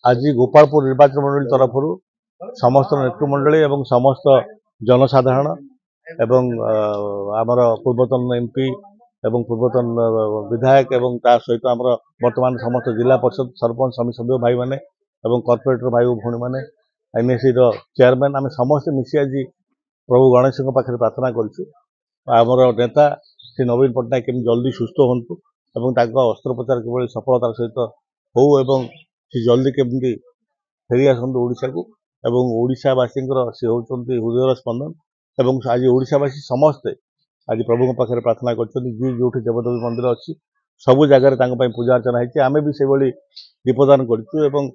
आज गोपालपुर निर्वाचन मंडली तरफ समस्त नेतृमंडली एवं समस्त जनसाधारण एवं आमर पूर्वतन एमपी एवं पूर्वतन विधायक एवं ता सहित आमर वर्तमान समस्त जिला परिषद सरपंच समिति सभ्य भाई माने एवं कॉर्पोरेटर भाई भौणी माने एमएससी चेयरमैन आम समस्त मिसी आज प्रभु गणेश पाखे प्रार्थना करमर नेता श्री नवीन पट्टनायक केमी जल्दी सुस्थ हूँ और अस्त्रोपचार किभली सफलतार सहित हो एवं से जल्दी केमती फेरी आसतु ओडिशा को एवं ओडिशावासी से होती हृदय स्पंदन एवं आज ओडिशावासी समस्ते आज प्रभु पाखे प्रार्थना कर जो देवदेवी मंदिर अच्छी सबू जगह पूजा अर्चना होती आम भी से दीपदान करूँ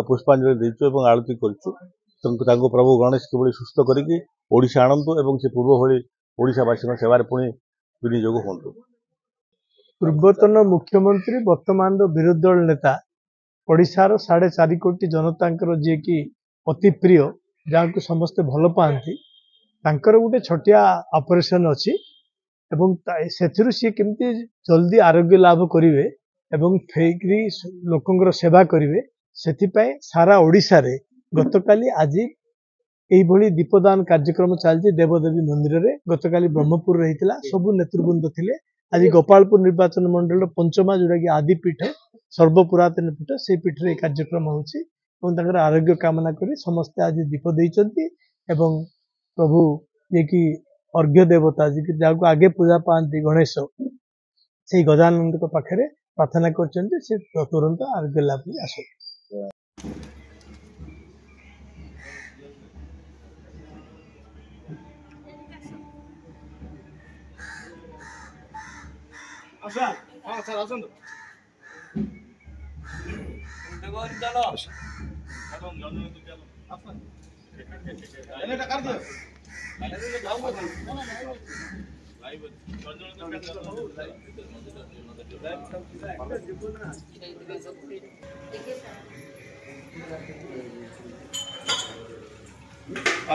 पुष्पांजलि देचु आरती करूँ प्रभु गणेश किभली सुस्थ करके ओडिशा आणतु एवं से पूर्व भली ओडिशावासी सेवार पुणी विनियोग हूँ। पूर्वतन मुख्यमंत्री वर्तमान विरोधी दल नेता ओडिशार 4.5 कोटी जनता जी की अति प्रिय जहाँ को समस्ते भल पाती गोटे छोटिया ऑपरेशन अच्छी से केमती जल्दी आरोग्य लाभ करेंगे एवं फेरी लोकंर सेवा करेंगे से सारा ओडिशा रे गतकाली आज यही दीपदान कार्यक्रम चलती देवदेवी मंदिर रे गतकाली ब्रह्मपुर रही सबू नेतृवृंद थिले आज गोपालपुर निर्वाचन मंडल पंचमा जोड़ा कि आदिपीठ सर्वपुरातन पीठ से पीठ रे कार्यक्रम होकर आरोग्य कामना कर समस्ते आज दीप देइचंती एवं प्रभु ये कि अर्घ्य देवता जी की जहाँ आगे पूजा पाती गणेश से गजानन पाखे प्रार्थना कर तुरंत आरोग्य लाभ आस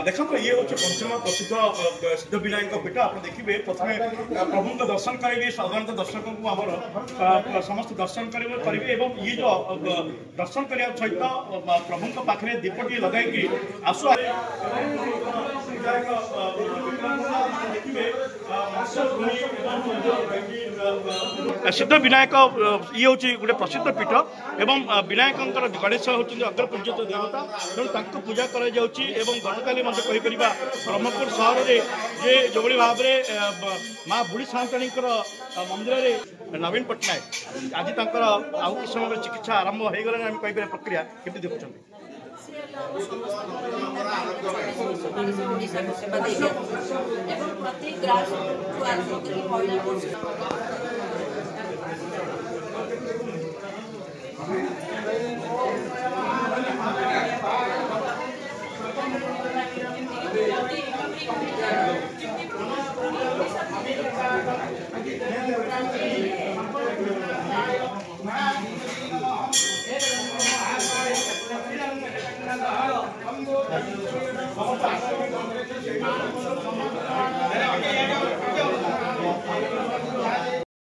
देखो ये हूँ पंचम प्रसिद्ध सिद्ध विनायक पीठ आप देखिए प्रथम प्रभु को दर्शन करेंगे साधारणतः दर्शकों को आम समस्त दर्शन करेंगे एवं ये जो दर्शन करने सहित प्रभु पाखे दीपटी लगे आसु सिद्ध विनायक ये हूँ गोटे प्रसिद्ध पीठ एवं विनायक गणेश होती अग्रपूज्यत देवता तेणु पूजा कर गतकाली कहीपर ब्रह्मपुर सहर में जो भाव में माँ बुढ़ी सान्ताणी मंदिर में नवीन पट्टनायक आज तक आउ कि समय चिकित्सा आरंभ हो गला कहीपर प्रक्रिया केमती देखुं